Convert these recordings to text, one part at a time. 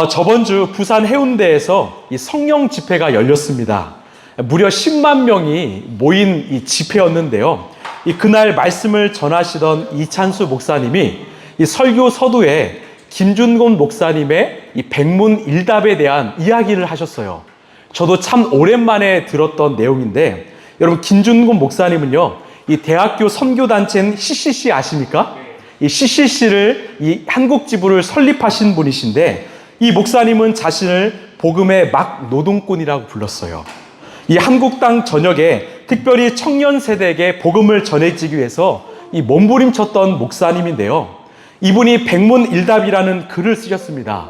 저번 주 부산 해운대에서 이 성령 집회가 열렸습니다. 무려 10만 명이 모인 이 집회였는데요. 그날 말씀을 전하시던 이찬수 목사님이 이 설교 서두에 김준곤 목사님의 이 백문일답에 대한 이야기를 하셨어요. 저도 참 오랜만에 들었던 내용인데, 여러분 김준곤 목사님은요, 이 대학교 선교단체인 CCC 아십니까? 이 CCC를 이 한국 지부를 설립하신 분이신데, 이 목사님은 자신을 복음의 막 노동꾼이라고 불렀어요. 이 한국 땅 전역에 특별히 청년 세대에게 복음을 전해지기 위해서 이 몸부림쳤던 목사님인데요. 이분이 백문일답이라는 글을 쓰셨습니다.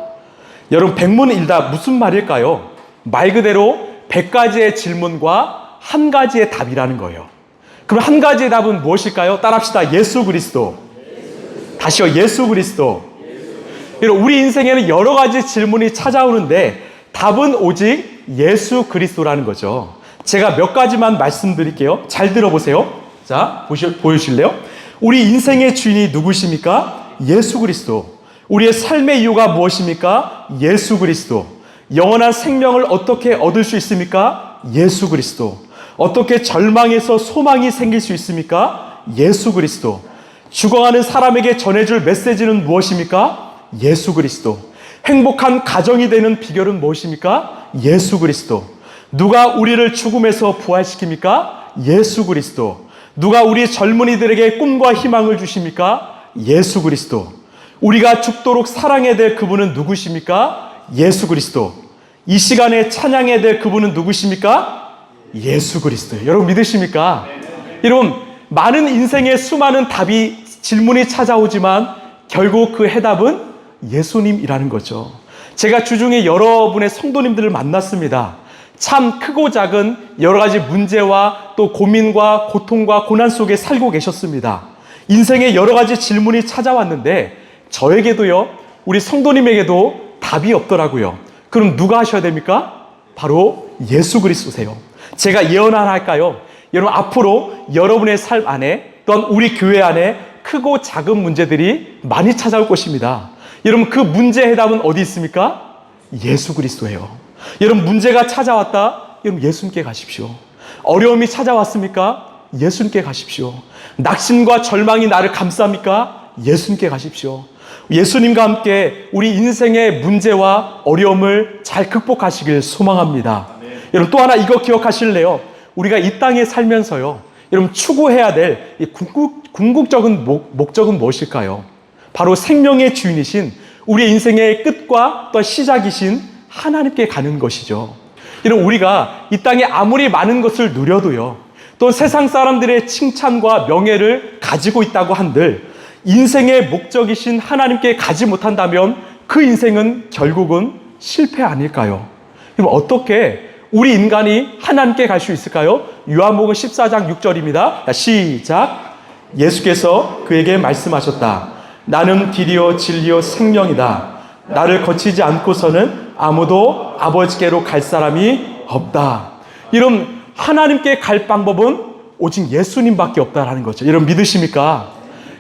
여러분, 백문일답 무슨 말일까요? 말 그대로 100가지의 질문과 한 가지의 답이라는 거예요. 그럼 한 가지의 답은 무엇일까요? 따라합시다. 예수 그리스도. 다시요. 예수 그리스도. 우리 인생에는 여러 가지 질문이 찾아오는데 답은 오직 예수 그리스도라는 거죠. 제가 몇 가지만 말씀드릴게요. 잘 들어보세요. 자, 보여주실래요? 우리 인생의 주인이 누구십니까? 예수 그리스도. 우리의 삶의 이유가 무엇입니까? 예수 그리스도. 영원한 생명을 어떻게 얻을 수 있습니까? 예수 그리스도. 어떻게 절망에서 소망이 생길 수 있습니까? 예수 그리스도. 죽어가는 사람에게 전해줄 메시지는 무엇입니까? 예수 그리스도. 행복한 가정이 되는 비결은 무엇입니까? 예수 그리스도. 누가 우리를 죽음에서 부활시킵니까? 예수 그리스도. 누가 우리 젊은이들에게 꿈과 희망을 주십니까? 예수 그리스도. 우리가 죽도록 사랑해야 될 그분은 누구십니까? 예수 그리스도. 이 시간에 찬양해야 될 그분은 누구십니까? 예수 그리스도. 여러분 믿으십니까? 여러분, 많은 인생의 수많은 질문이 찾아오지만 결국 그 해답은 예수님이라는 거죠. 제가 주중에 여러분의 성도님들을 만났습니다. 참 크고 작은 여러 가지 문제와 또 고민과 고통과 고난 속에 살고 계셨습니다. 인생에 여러 가지 질문이 찾아왔는데 저에게도요, 우리 성도님에게도 답이 없더라고요. 그럼 누가 하셔야 됩니까? 바로 예수 그리스도세요. 제가 예언 하나 할까요? 여러분, 앞으로 여러분의 삶 안에 또한 우리 교회 안에 크고 작은 문제들이 많이 찾아올 것입니다. 여러분, 그 문제의 해답은 어디 있습니까? 예수 그리스도예요. 여러분, 문제가 찾아왔다? 여러분, 예수님께 가십시오. 어려움이 찾아왔습니까? 예수님께 가십시오. 낙심과 절망이 나를 감쌉니까? 예수님께 가십시오. 예수님과 함께 우리 인생의 문제와 어려움을 잘 극복하시길 소망합니다. 여러분, 또 하나 이거 기억하실래요? 우리가 이 땅에 살면서요, 여러분 추구해야 될 궁극적인 목적은 무엇일까요? 바로 생명의 주인이신 우리 인생의 끝과 또 시작이신 하나님께 가는 것이죠. 여러분, 우리가 이 땅에 아무리 많은 것을 누려도요, 또 세상 사람들의 칭찬과 명예를 가지고 있다고 한들 인생의 목적이신 하나님께 가지 못한다면 그 인생은 결국은 실패 아닐까요? 그럼 어떻게 우리 인간이 하나님께 갈 수 있을까요? 요한복음 14장 6절입니다. 시작. 예수께서 그에게 말씀하셨다. 나는 길이요 진리요 생명이다. 나를 거치지 않고서는 아무도 아버지께로 갈 사람이 없다. 이런 하나님께 갈 방법은 오직 예수님밖에 없다라는 거죠. 여러분 믿으십니까?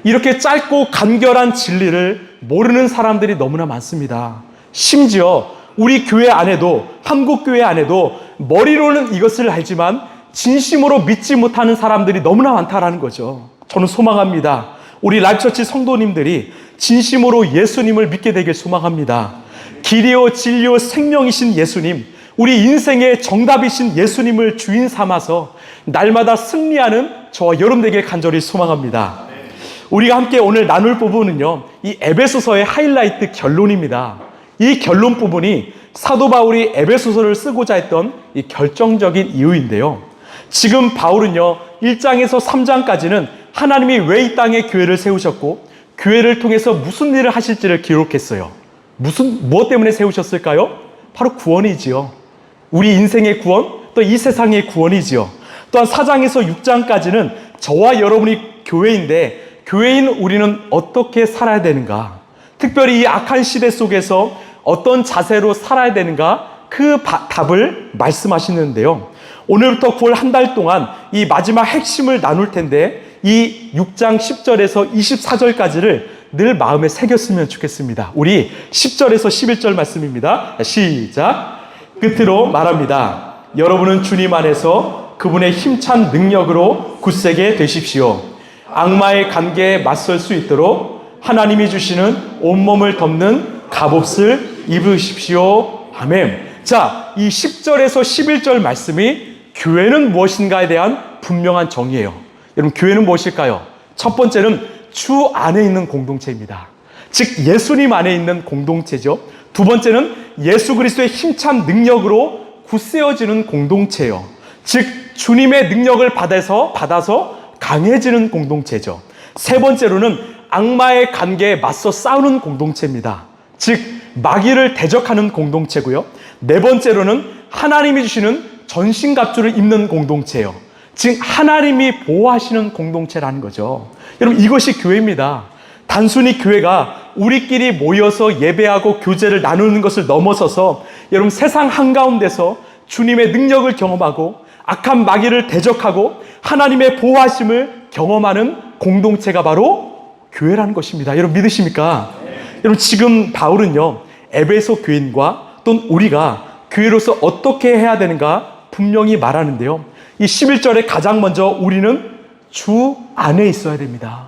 이렇게 짧고 간결한 진리를 모르는 사람들이 너무나 많습니다. 심지어 우리 교회 안에도, 한국 교회 안에도 머리로는 이것을 알지만 진심으로 믿지 못하는 사람들이 너무나 많다라는 거죠. 저는 소망합니다. 우리 라이프처치 성도님들이 진심으로 예수님을 믿게 되길 소망합니다. 길이요 진리요 생명이신 예수님, 우리 인생의 정답이신 예수님을 주인 삼아서 날마다 승리하는 저와 여러분에게 간절히 소망합니다. 우리가 함께 오늘 나눌 부분은요, 이 에베소서의 하이라이트 결론입니다. 이 결론 부분이 사도 바울이 에베소서를 쓰고자 했던 이 결정적인 이유인데요. 지금 바울은요, 1장에서 3장까지는 하나님이 왜 이 땅에 교회를 세우셨고 교회를 통해서 무슨 일을 하실지를 기록했어요. 무엇 때문에 세우셨을까요? 바로 구원이지요. 우리 인생의 구원, 또 이 세상의 구원이지요. 또한 4장에서 6장까지는 저와 여러분이 교회인데 교회인 우리는 어떻게 살아야 되는가, 특별히 이 악한 시대 속에서 어떤 자세로 살아야 되는가, 그 답을 말씀하시는데요. 오늘부터 9월 한 달 동안 이 마지막 핵심을 나눌 텐데 이 6장 10절에서 24절까지를 늘 마음에 새겼으면 좋겠습니다. 우리 10절에서 11절 말씀입니다. 시작. 끝으로 말합니다. 여러분은 주님 안에서 그분의 힘찬 능력으로 굳세게 되십시오. 악마의 관계에 맞설 수 있도록 하나님이 주시는 온몸을 덮는 갑옷을 입으십시오. 아멘. 자, 이 10절에서 11절 말씀이 교회는 무엇인가에 대한 분명한 정의예요. 여러분, 교회는 무엇일까요? 첫 번째는 주 안에 있는 공동체입니다. 즉 예수님 안에 있는 공동체죠. 두 번째는 예수 그리스도의 힘찬 능력으로 굳세어지는 공동체예요. 즉 주님의 능력을 받아서 강해지는 공동체죠. 세 번째로는 악마의 관계에 맞서 싸우는 공동체입니다. 즉 마귀를 대적하는 공동체고요. 네 번째로는 하나님이 주시는 전신갑주를 입는 공동체예요. 즉 하나님이 보호하시는 공동체라는 거죠. 여러분, 이것이 교회입니다. 단순히 교회가 우리끼리 모여서 예배하고 교제를 나누는 것을 넘어서서 여러분, 세상 한가운데서 주님의 능력을 경험하고 악한 마귀를 대적하고 하나님의 보호하심을 경험하는 공동체가 바로 교회라는 것입니다. 여러분, 믿으십니까? 여러분, 지금 바울은요, 에베소 교인과 또는 우리가 교회로서 어떻게 해야 되는가 분명히 말하는데요. 이 11절에 가장 먼저 우리는 주 안에 있어야 됩니다.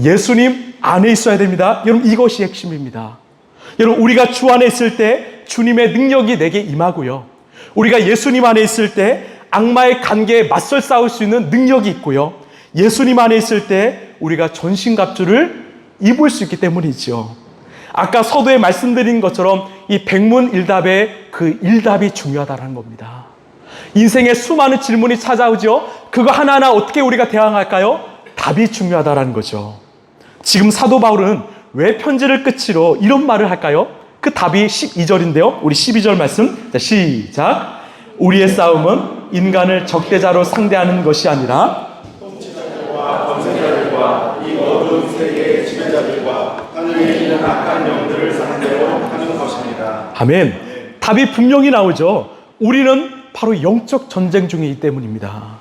예수님 안에 있어야 됩니다. 여러분, 이것이 핵심입니다. 여러분, 우리가 주 안에 있을 때 주님의 능력이 내게 임하고요. 우리가 예수님 안에 있을 때 악마의 관계에 맞설 싸울 수 있는 능력이 있고요. 예수님 안에 있을 때 우리가 전신갑주를 입을 수 있기 때문이죠. 아까 서두에 말씀드린 것처럼 이 백문일답의 그 일답이 중요하다는 겁니다. 인생에 수많은 질문이 찾아오죠. 그거 하나하나 어떻게 우리가 대항할까요? 답이 중요하다는 거죠. 지금 사도 바울은 왜 편지를 끝으로 이런 말을 할까요? 그 답이 12절인데요. 우리 12절 말씀. 자, 시작. 우리의 싸움은 인간을 적대자로 상대하는 것이 아니라 통치자들과 권세자들과 이 어두운 세계의 지배자들과 하늘에 있는 악한 영들을 상대로 하는 것입니다. 아멘. 답이 분명히 나오죠. 우리는 바로 영적 전쟁 중이기 때문입니다.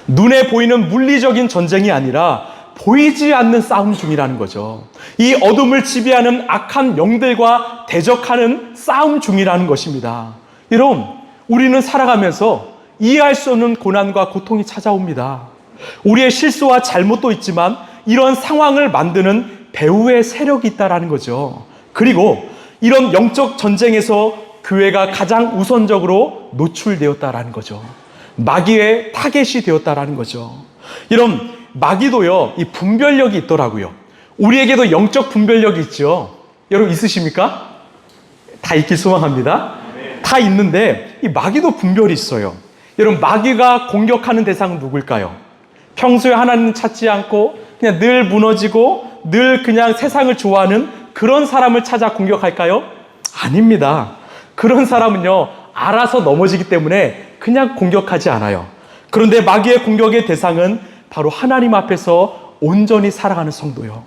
눈에 보이는 물리적인 전쟁이 아니라 보이지 않는 싸움 중이라는 거죠. 이 어둠을 지배하는 악한 영들과 대적하는 싸움 중이라는 것입니다. 여러분, 우리는 살아가면서 이해할 수 없는 고난과 고통이 찾아옵니다. 우리의 실수와 잘못도 있지만 이런 상황을 만드는 배후의 세력이 있다는 거죠. 그리고 이런 영적 전쟁에서 교회가 가장 우선적으로 노출되었다는 거죠. 마귀의 타겟이 되었다는 거죠. 여러분, 마귀도요, 이 분별력이 있더라고요. 우리에게도 영적 분별력이 있죠. 여러분, 있으십니까? 다 있길 소망합니다. 다 있는데 이 마귀도 분별이 있어요. 여러분, 마귀가 공격하는 대상은 누굴까요? 평소에 하나님을 찾지 않고 그냥 늘 무너지고 늘 그냥 세상을 좋아하는 그런 사람을 찾아 공격할까요? 아닙니다. 그런 사람은요, 알아서 넘어지기 때문에 그냥 공격하지 않아요. 그런데 마귀의 공격의 대상은 바로 하나님 앞에서 온전히 살아가는 성도요.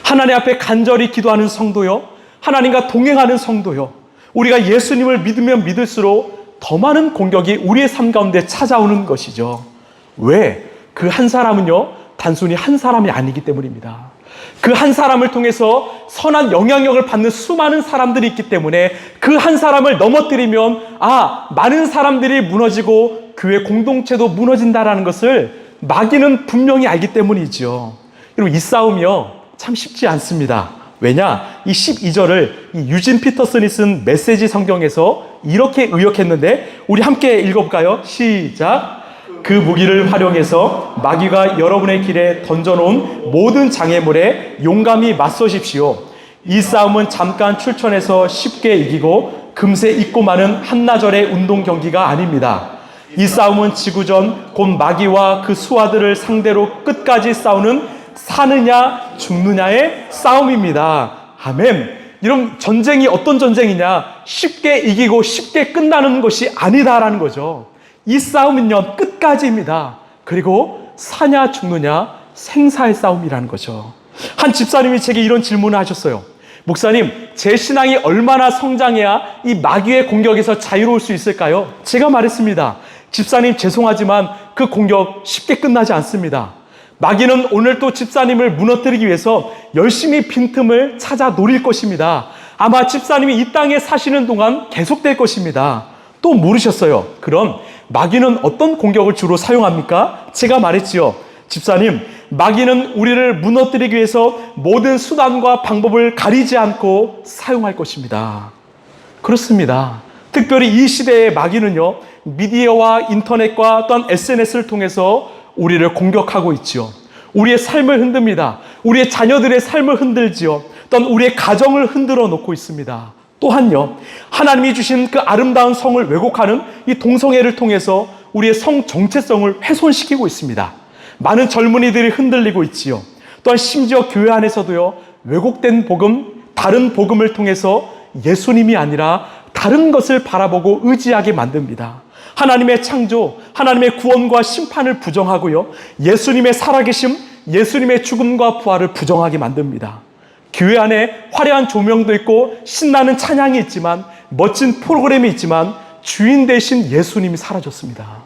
하나님 앞에 간절히 기도하는 성도요. 하나님과 동행하는 성도요. 우리가 예수님을 믿으면 믿을수록 더 많은 공격이 우리의 삶 가운데 찾아오는 것이죠. 왜? 그 한 사람은요, 단순히 한 사람이 아니기 때문입니다. 그 한 사람을 통해서 선한 영향력을 받는 수많은 사람들이 있기 때문에 그 한 사람을 넘어뜨리면 많은 사람들이 무너지고 교회 공동체도 무너진다라는 것을 마귀는 분명히 알기 때문이죠. 여러분, 이 싸움이요, 참 쉽지 않습니다. 왜냐? 이 12절을 이 유진 피터슨이 쓴 메시지 성경에서 이렇게 의역했는데 우리 함께 읽어볼까요? 시작. 그 무기를 활용해서 마귀가 여러분의 길에 던져놓은 모든 장애물에 용감히 맞서십시오. 이 싸움은 잠깐 출전해서 쉽게 이기고 금세 잊고 마는 한나절의 운동 경기가 아닙니다. 이 싸움은 지구전 곧 마귀와 그 수하들을 상대로 끝까지 싸우는 사느냐 죽느냐의 싸움입니다. 아멘. 이런 전쟁이 어떤 전쟁이냐? 쉽게 이기고 쉽게 끝나는 것이 아니다라는 거죠. 이 싸움은요, 끝까지입니다. 그리고 사냐 죽느냐 생사의 싸움이라는 거죠. 한 집사님이 제게 이런 질문을 하셨어요. 목사님, 제 신앙이 얼마나 성장해야 이 마귀의 공격에서 자유로울 수 있을까요? 제가 말했습니다. 집사님, 죄송하지만 그 공격 쉽게 끝나지 않습니다. 마귀는 오늘 또 집사님을 무너뜨리기 위해서 열심히 빈틈을 찾아 노릴 것입니다. 아마 집사님이 이 땅에 사시는 동안 계속될 것입니다. 또 물으셨어요. 그럼 마귀는 어떤 공격을 주로 사용합니까? 제가 말했지요. 집사님, 마귀는 우리를 무너뜨리기 위해서 모든 수단과 방법을 가리지 않고 사용할 것입니다. 그렇습니다. 특별히 이 시대의 마귀는요, 미디어와 인터넷과 또한 SNS를 통해서 우리를 공격하고 있지요. 우리의 삶을 흔듭니다. 우리의 자녀들의 삶을 흔들지요. 또한 우리의 가정을 흔들어 놓고 있습니다. 또한요, 하나님이 주신 그 아름다운 성을 왜곡하는 이 동성애를 통해서 우리의 성 정체성을 훼손시키고 있습니다. 많은 젊은이들이 흔들리고 있지요. 또한 심지어 교회 안에서도요, 왜곡된 복음, 다른 복음을 통해서 예수님이 아니라 다른 것을 바라보고 의지하게 만듭니다. 하나님의 창조, 하나님의 구원과 심판을 부정하고요, 예수님의 살아계심, 예수님의 죽음과 부활을 부정하게 만듭니다. 교회 안에 화려한 조명도 있고 신나는 찬양이 있지만, 멋진 프로그램이 있지만 주인 대신 예수님이 사라졌습니다.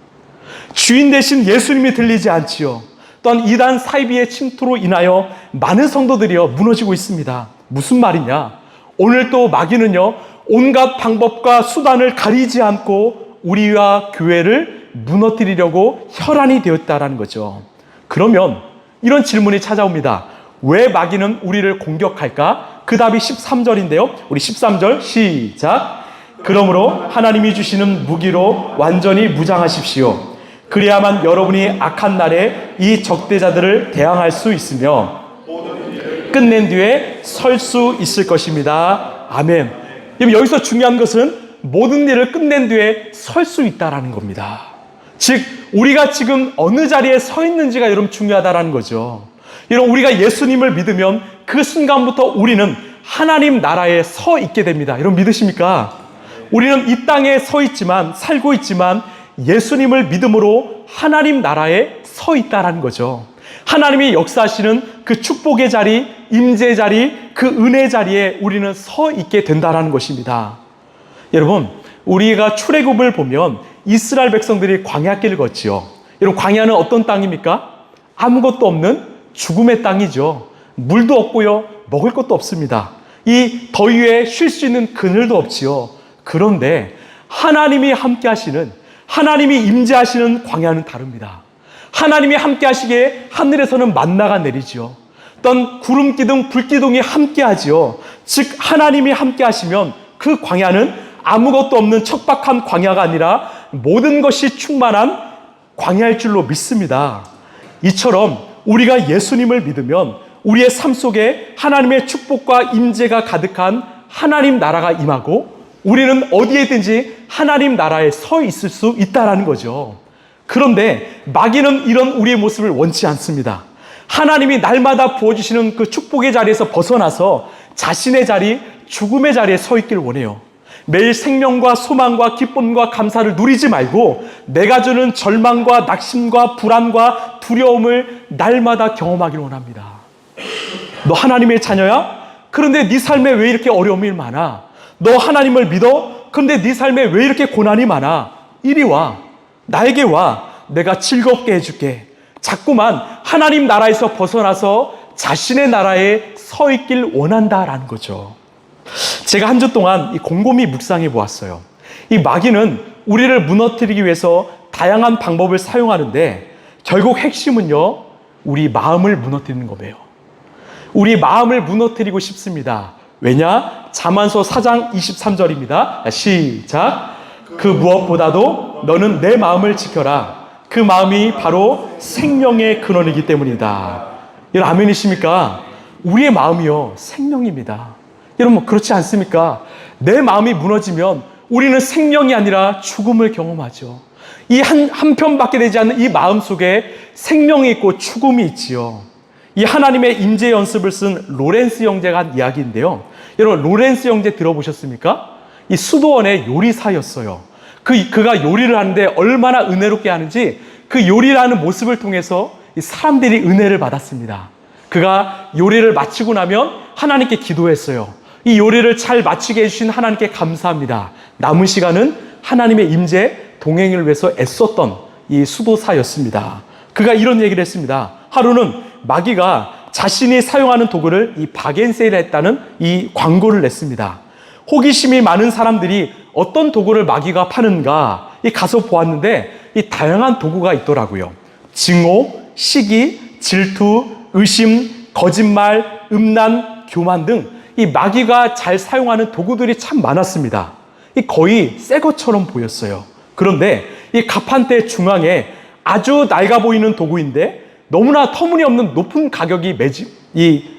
주인 대신 예수님이 들리지 않지요. 또한 이단 사이비의 침투로 인하여 많은 성도들이요, 무너지고 있습니다. 무슨 말이냐? 오늘 또 마귀는요, 온갖 방법과 수단을 가리지 않고 우리와 교회를 무너뜨리려고 혈안이 되었다라는 거죠. 그러면 이런 질문이 찾아옵니다. 왜 마귀는 우리를 공격할까? 그 답이 13절인데요. 우리 13절 시작. 그러므로 하나님이 주시는 무기로 완전히 무장하십시오. 그래야만 여러분이 악한 날에 이 적대자들을 대항할 수 있으며 끝낸 뒤에 설 수 있을 것입니다. 아멘. 여기서 중요한 것은 모든 일을 끝낸 뒤에 설 수 있다라는 겁니다. 즉, 우리가 지금 어느 자리에 서 있는지가 여러분 중요하다라는 거죠. 여러분, 우리가 예수님을 믿으면 그 순간부터 우리는 하나님 나라에 서 있게 됩니다. 여러분 믿으십니까? 우리는 이 땅에 서 있지만, 살고 있지만 예수님을 믿음으로 하나님 나라에 서 있다라는 거죠. 하나님이 역사하시는 그 축복의 자리, 임재의 자리, 그 은혜의 자리에 우리는 서 있게 된다라는 것입니다. 여러분, 우리가 출애굽을 보면 이스라엘 백성들이 광야길을 걷지요. 여러분, 광야는 어떤 땅입니까? 아무것도 없는 죽음의 땅이죠. 물도 없고요, 먹을 것도 없습니다. 이 더위에 쉴 수 있는 그늘도 없지요. 그런데 하나님이 함께 하시는, 하나님이 임재하시는 광야는 다릅니다. 하나님이 함께 하시기에 하늘에서는 만나가 내리지요. 어떤 구름 기둥, 불 기둥이 함께 하지요. 즉, 하나님이 함께 하시면 그 광야는 아무것도 없는 척박한 광야가 아니라 모든 것이 충만한 광야일 줄로 믿습니다. 이처럼 우리가 예수님을 믿으면 우리의 삶 속에 하나님의 축복과 임재가 가득한 하나님 나라가 임하고 우리는 어디에든지 하나님 나라에 서 있을 수 있다는 거죠. 그런데 마귀는 이런 우리의 모습을 원치 않습니다. 하나님이 날마다 부어주시는 그 축복의 자리에서 벗어나서 자신의 자리, 죽음의 자리에 서 있기를 원해요. 매일 생명과 소망과 기쁨과 감사를 누리지 말고 내가 주는 절망과 낙심과 불안과 두려움을 날마다 경험하기를 원합니다. 너 하나님의 자녀야? 그런데 네 삶에 왜 이렇게 어려움이 많아? 너 하나님을 믿어? 그런데 네 삶에 왜 이렇게 고난이 많아? 이리 와. 나에게 와. 내가 즐겁게 해줄게. 자꾸만 하나님 나라에서 벗어나서 자신의 나라에 서 있길 원한다라는 거죠. 제가 한 주 동안 이 곰곰이 묵상해 보았어요. 이 마귀는 우리를 무너뜨리기 위해서 다양한 방법을 사용하는데 결국 핵심은요, 우리 마음을 무너뜨리는 거예요. 우리 마음을 무너뜨리고 싶습니다. 왜냐? 잠언서 4장 23절입니다. 시작. 그 무엇보다도 너는 내 마음을 지켜라. 그 마음이 바로 생명의 근원이기 때문이다. 여러분 아멘이십니까? 우리의 마음이요, 생명입니다. 여러분 그렇지 않습니까? 내 마음이 무너지면 우리는 생명이 아니라 죽음을 경험하죠. 이 한편밖에 되지 않는 이 마음 속에 생명이 있고 죽음이 있지요. 이 하나님의 임재 연습을 쓴 로렌스 형제가 한 이야기인데요. 여러분 로렌스 형제 들어보셨습니까? 이 수도원의 요리사였어요. 그가 요리를 하는데 얼마나 은혜롭게 하는지 그 요리를 하는 모습을 통해서 이 사람들이 은혜를 받았습니다. 그가 요리를 마치고 나면 하나님께 기도했어요. 이 요리를 잘 마치게 해주신 하나님께 감사합니다. 남은 시간은 하나님의 임재 동행을 위해서 애썼던 이 수도사였습니다. 그가 이런 얘기를 했습니다. 하루는 마귀가 자신이 사용하는 도구를 이 바겐세일에 했다는 이 광고를 냈습니다. 호기심이 많은 사람들이 어떤 도구를 마귀가 파는가 가서 보았는데 이 다양한 도구가 있더라고요. 증오, 시기, 질투, 의심, 거짓말, 음란, 교만 등 이 마귀가 잘 사용하는 도구들이 참 많았습니다. 거의 새 것처럼 보였어요. 그런데 이 가판대 중앙에 아주 낡아 보이는 도구인데 너무나 터무니없는 높은 가격이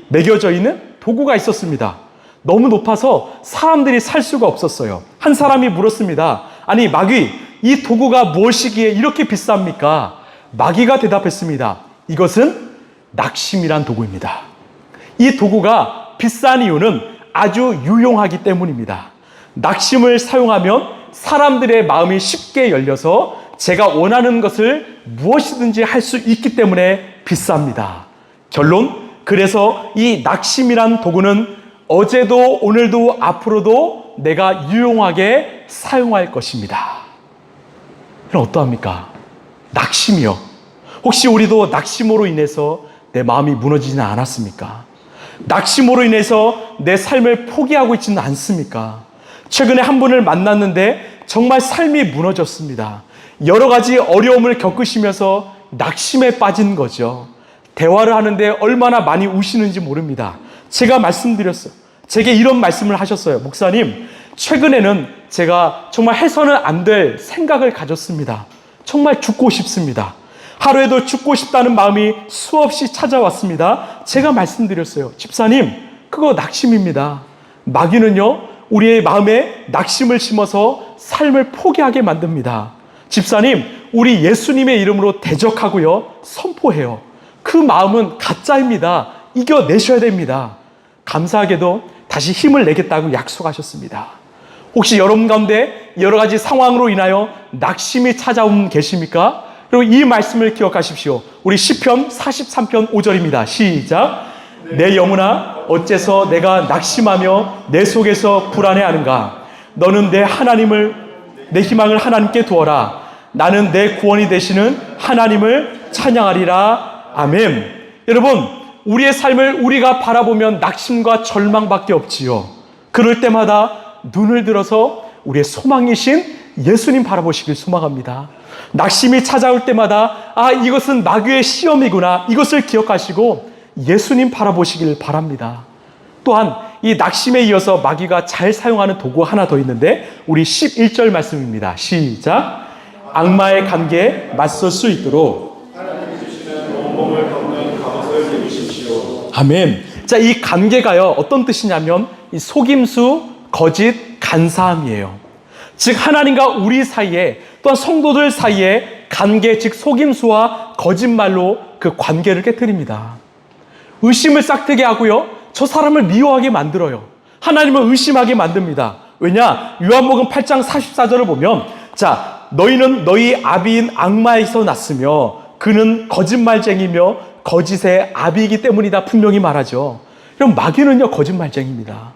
매겨져 있는 도구가 있었습니다. 너무 높아서 사람들이 살 수가 없었어요. 한 사람이 물었습니다. 아니 마귀, 이 도구가 무엇이기에 이렇게 비쌉니까? 마귀가 대답했습니다. 이것은 낙심이란 도구입니다. 이 도구가 비싼 이유는 아주 유용하기 때문입니다. 낙심을 사용하면 사람들의 마음이 쉽게 열려서 제가 원하는 것을 무엇이든지 할 수 있기 때문에 비쌉니다. 결론, 그래서 이 낙심이란 도구는 어제도 오늘도 앞으로도 내가 유용하게 사용할 것입니다. 그럼 어떠합니까? 낙심이요. 혹시 우리도 낙심으로 인해서 내 마음이 무너지지는 않았습니까? 낙심으로 인해서 내 삶을 포기하고 있지는 않습니까? 최근에 한 분을 만났는데 정말 삶이 무너졌습니다. 여러 가지 어려움을 겪으시면서 낙심에 빠진 거죠. 대화를 하는데 얼마나 많이 우시는지 모릅니다. 제가 말씀드렸어요. 제게 이런 말씀을 하셨어요. 목사님, 최근에는 제가 정말 해서는 안 될 생각을 가졌습니다. 정말 죽고 싶습니다. 하루에도 죽고 싶다는 마음이 수없이 찾아왔습니다. 제가 말씀드렸어요. 집사님, 그거 낙심입니다. 마귀는요, 우리의 마음에 낙심을 심어서 삶을 포기하게 만듭니다. 집사님, 우리 예수님의 이름으로 대적하고요, 선포해요. 그 마음은 가짜입니다. 이겨내셔야 됩니다. 감사하게도 다시 힘을 내겠다고 약속하셨습니다. 혹시 여러분 가운데 여러 가지 상황으로 인하여 낙심이 찾아온 계십니까? 그리고 이 말씀을 기억하십시오. 우리 시편 43편 5절입니다. 시작. 내 영혼아, 어째서 내가 낙심하며 내 속에서 불안해하는가? 너는 내 희망을 하나님께 두어라. 나는 내 구원이 되시는 하나님을 찬양하리라. 아멘. 여러분, 우리의 삶을 우리가 바라보면 낙심과 절망밖에 없지요. 그럴 때마다 눈을 들어서 우리의 소망이신 예수님 바라보시길 소망합니다. 낙심이 찾아올 때마다 이것은 마귀의 시험이구나, 이것을 기억하시고 예수님 바라보시길 바랍니다. 또한 이 낙심에 이어서 마귀가 잘 사용하는 도구 하나 더 있는데 우리 11절 말씀입니다. 시작. 악마의 관계에 맞설 수 있도록 하나님이 주시는 온몸을 덮는 갑옷을 입으십시오. 아멘. 자, 이 관계가요, 어떤 뜻이냐면 이 속임수, 거짓, 간사함이에요. 즉 하나님과 우리 사이에, 또한 성도들 사이에 관계, 즉 속임수와 거짓말로 그 관계를 깨뜨립니다. 의심을 싹트게 하고요, 저 사람을 미워하게 만들어요. 하나님을 의심하게 만듭니다. 왜냐? 요한복음 8장 44절을 보면, 자, 너희는 너희 아비인 악마에서 났으며 그는 거짓말쟁이며 거짓의 아비이기 때문이다, 분명히 말하죠. 그럼 마귀는요, 거짓말쟁이입니다.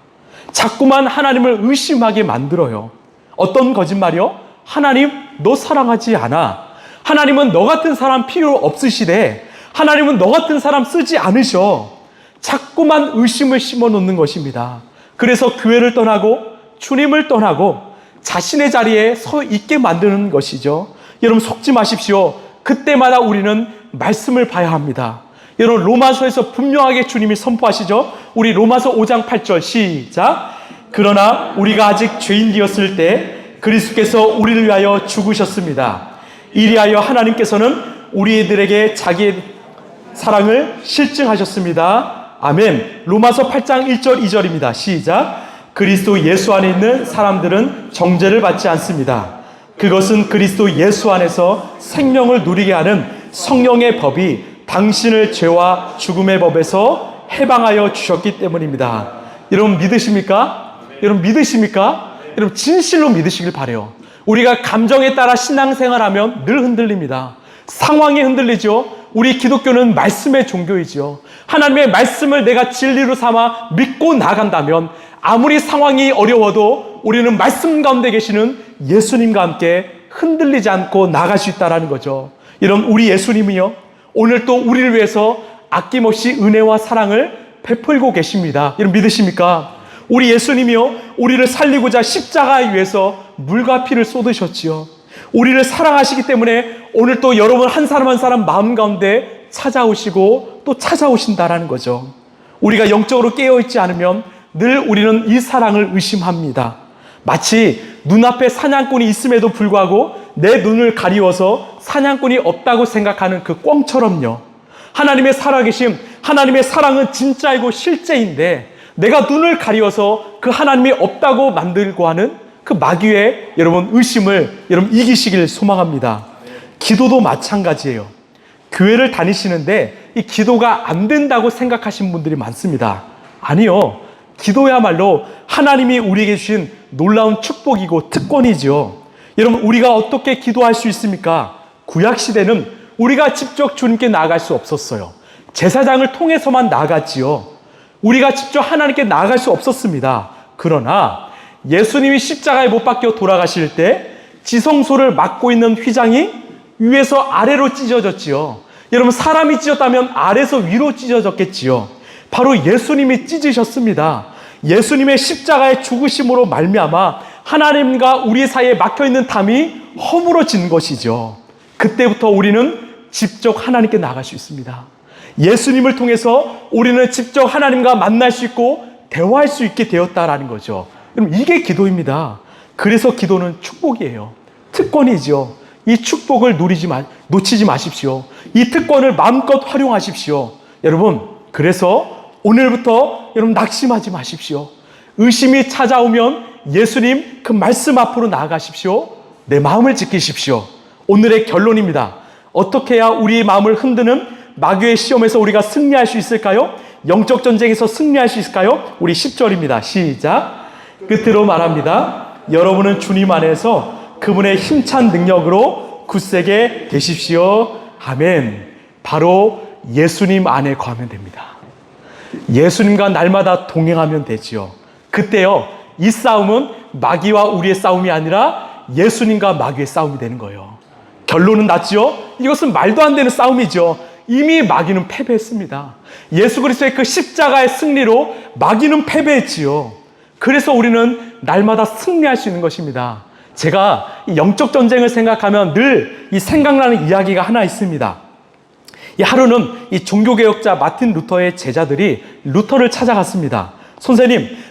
자꾸만 하나님을 의심하게 만들어요. 어떤 거짓말이요? 하나님, 너 사랑하지 않아. 하나님은 너 같은 사람 필요 없으시대. 하나님은 너 같은 사람 쓰지 않으셔. 자꾸만 의심을 심어놓는 것입니다. 그래서 교회를 떠나고 주님을 떠나고 자신의 자리에 서 있게 만드는 것이죠. 여러분, 속지 마십시오. 그때마다 우리는 말씀을 봐야 합니다. 여러분, 로마서에서 분명하게 주님이 선포하시죠. 우리 로마서 5장 8절 시작. 그러나 우리가 아직 죄인이었을 때 그리스도께서 우리를 위하여 죽으셨습니다. 이리하여 하나님께서는 우리들에게 자기의 사랑을 실증하셨습니다. 아멘. 로마서 8장 1절 2절입니다. 시작. 그리스도 예수 안에 있는 사람들은 정죄를 받지 않습니다. 그것은 그리스도 예수 안에서 생명을 누리게 하는 성령의 법이 당신을 죄와 죽음의 법에서 해방하여 주셨기 때문입니다. 여러분 믿으십니까? 여러분 믿으십니까? 여러분 진실로 믿으시길 바라요. 우리가 감정에 따라 신앙생활하면 늘 흔들립니다. 상황이 흔들리죠. 우리 기독교는 말씀의 종교이죠. 하나님의 말씀을 내가 진리로 삼아 믿고 나간다면 아무리 상황이 어려워도 우리는 말씀 가운데 계시는 예수님과 함께 흔들리지 않고 나갈 수 있다는 거죠. 이런 우리 예수님이요, 오늘 또 우리를 위해서 아낌없이 은혜와 사랑을 베풀고 계십니다. 여러분 믿으십니까? 우리 예수님이요, 우리를 살리고자 십자가에 위해서 물과 피를 쏟으셨지요. 우리를 사랑하시기 때문에 오늘 또 여러분 한 사람 한 사람 마음 가운데 찾아오시고 또 찾아오신다라는 거죠. 우리가 영적으로 깨어있지 않으면 늘 우리는 이 사랑을 의심합니다. 마치 눈앞에 사냥꾼이 있음에도 불구하고 내 눈을 가리워서 사냥꾼이 없다고 생각하는 그 꿩처럼요. 하나님의 살아계심, 하나님의 사랑은 진짜이고 실제인데 내가 눈을 가리워서 그 하나님이 없다고 만들고 하는 그 마귀의 여러분 의심을 여러분 이기시길 소망합니다. 기도도 마찬가지예요. 교회를 다니시는데 이 기도가 안 된다고 생각하시는 분들이 많습니다. 아니요. 기도야말로 하나님이 우리에게 주신 놀라운 축복이고 특권이죠. 여러분 우리가 어떻게 기도할 수 있습니까? 구약시대는 우리가 직접 주님께 나아갈 수 없었어요. 제사장을 통해서만 나아갔지요. 우리가 직접 하나님께 나아갈 수 없었습니다. 그러나 예수님이 십자가에 못 박혀 돌아가실 때 지성소를 막고 있는 휘장이 위에서 아래로 찢어졌지요. 여러분 사람이 찢었다면 아래에서 위로 찢어졌겠지요. 바로 예수님이 찢으셨습니다. 예수님의 십자가의 죽으심으로 말미암아 하나님과 우리 사이에 막혀있는 담이 허물어진 것이죠. 그때부터 우리는 직접 하나님께 나아갈 수 있습니다. 예수님을 통해서 우리는 직접 하나님과 만날 수 있고 대화할 수 있게 되었다라는 거죠. 여러분 이게 기도입니다. 그래서 기도는 축복이에요. 특권이죠. 이 축복을 놓치지 마십시오. 이 특권을 마음껏 활용하십시오. 여러분 그래서 오늘부터 여러분 낙심하지 마십시오. 의심이 찾아오면 예수님 그 말씀 앞으로 나아가십시오. 내 마음을 지키십시오. 오늘의 결론입니다. 어떻게 해야 우리의 마음을 흔드는 마귀의 시험에서 우리가 승리할 수 있을까요? 영적 전쟁에서 승리할 수 있을까요? 우리 10절입니다. 시작. 끝으로 말합니다. 여러분은 주님 안에서 그분의 힘찬 능력으로 굳세게 되십시오. 아멘. 바로 예수님 안에 거하면 됩니다. 예수님과 날마다 동행하면 되지요. 그때요, 이 싸움은 마귀와 우리의 싸움이 아니라 예수님과 마귀의 싸움이 되는 거예요. 결론은 났지요? 이것은 말도 안 되는 싸움이죠. 이미 마귀는 패배했습니다. 예수 그리스도의 그 십자가의 승리로 마귀는 패배했지요. 그래서 우리는 날마다 승리할 수 있는 것입니다. 제가 이 영적 전쟁을 생각하면 늘 이 생각나는 이야기가 하나 있습니다. 이 하루는 이 종교개혁자 마틴 루터의 제자들이 루터를 찾아갔습니다.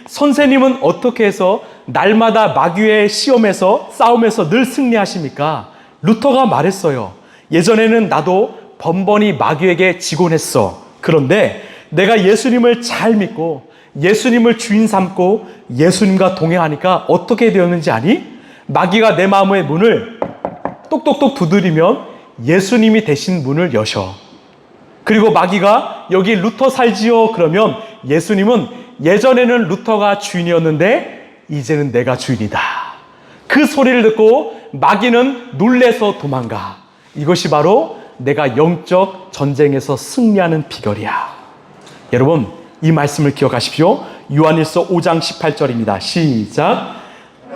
선생님은 어떻게 해서 날마다 마귀의 시험에서 싸움에서 늘 승리하십니까? 루터가 말했어요. 예전에는 나도 번번이 마귀에게 지곤 했어. 그런데 내가 예수님을 잘 믿고 예수님을 주인 삼고 예수님과 동행하니까 어떻게 되었는지 아니? 마귀가 내 마음의 문을 똑똑똑 두드리면 예수님이 대신 문을 여셔. 그리고 마귀가 여기 루터 살지요? 그러면 예수님은 예전에는 루터가 주인이었는데 이제는 내가 주인이다. 그 소리를 듣고 마귀는 놀래서 도망가. 이것이 바로 내가 영적 전쟁에서 승리하는 비결이야. 여러분 이 말씀을 기억하십시오. 요한일서 5장 18절입니다. 시작.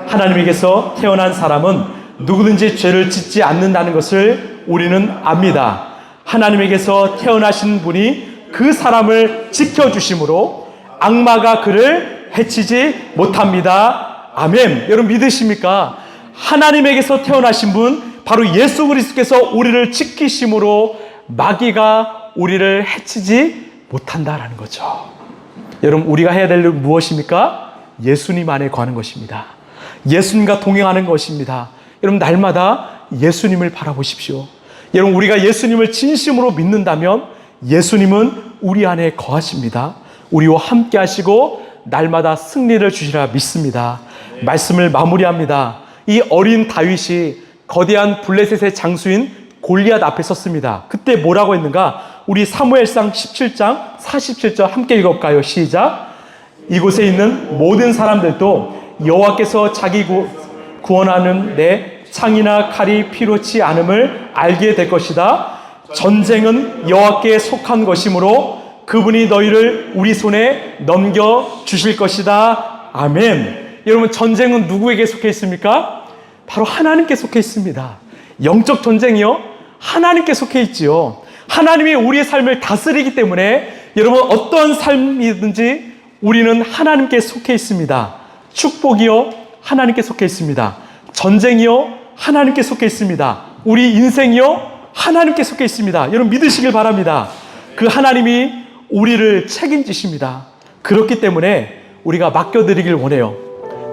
하나님에게서 태어난 사람은 누구든지 죄를 짓지 않는다는 것을 우리는 압니다. 하나님에게서 태어나신 분이 그 사람을 지켜주심으로 악마가 그를 해치지 못합니다. 아멘. 여러분 믿으십니까? 하나님에게서 태어나신 분 바로 예수 그리스도께서 우리를 지키심으로 마귀가 우리를 해치지 못한다라는 거죠. 여러분 우리가 해야 될 일은 무엇입니까? 예수님 안에 거하는 것입니다. 예수님과 동행하는 것입니다. 여러분 날마다 예수님을 바라보십시오. 여러분 우리가 예수님을 진심으로 믿는다면 예수님은 우리 안에 거하십니다. 우리와 함께 하시고 날마다 승리를 주시라 믿습니다. 말씀을 마무리합니다. 이 어린 다윗이 거대한 블레셋의 장수인 골리앗 앞에 섰습니다. 그때 뭐라고 했는가? 우리 사무엘상 17장 47절 함께 읽어볼까요? 시작. 이곳에 있는 모든 사람들도 여호와께서 자기 구원하는 데 창이나 칼이 필요치 않음을 알게 될 것이다. 전쟁은 여호와께 속한 것이므로 그분이 너희를 우리 손에 넘겨주실 것이다. 아멘. 여러분 전쟁은 누구에게 속해 있습니까? 바로 하나님께 속해 있습니다. 영적 전쟁이요? 하나님께 속해 있지요. 하나님이 우리의 삶을 다스리기 때문에 여러분 어떤 삶이든지 우리는 하나님께 속해 있습니다. 축복이요 하나님께 속해 있습니다. 전쟁이요 하나님께 속해 있습니다. 우리 인생이요 하나님께 속해 있습니다. 여러분 믿으시길 바랍니다. 그 하나님이 우리를 책임지십니다. 그렇기 때문에 우리가 맡겨드리길 원해요.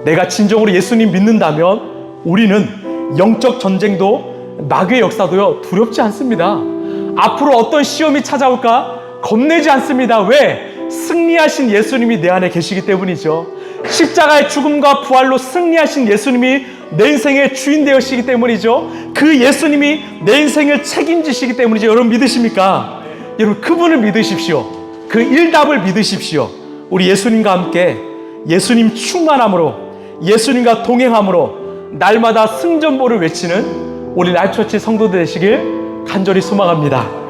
내가 진정으로 예수님 믿는다면 우리는 영적 전쟁도 마귀의 역사도요 두렵지 않습니다. 앞으로 어떤 시험이 찾아올까 겁내지 않습니다. 왜? 승리하신 예수님이 내 안에 계시기 때문이죠. 십자가의 죽음과 부활로 승리하신 예수님이 내 인생의 주인 되시기 때문이죠. 그 예수님이 내 인생을 책임지시기 때문이죠. 여러분 믿으십니까? 여러분 그분을 믿으십시오. 그 일답을 믿으십시오. 우리 예수님과 함께 예수님 충만함으로 예수님과 동행함으로 날마다 승전보를 외치는 우리 라이프처치 성도들 되시길 간절히 소망합니다.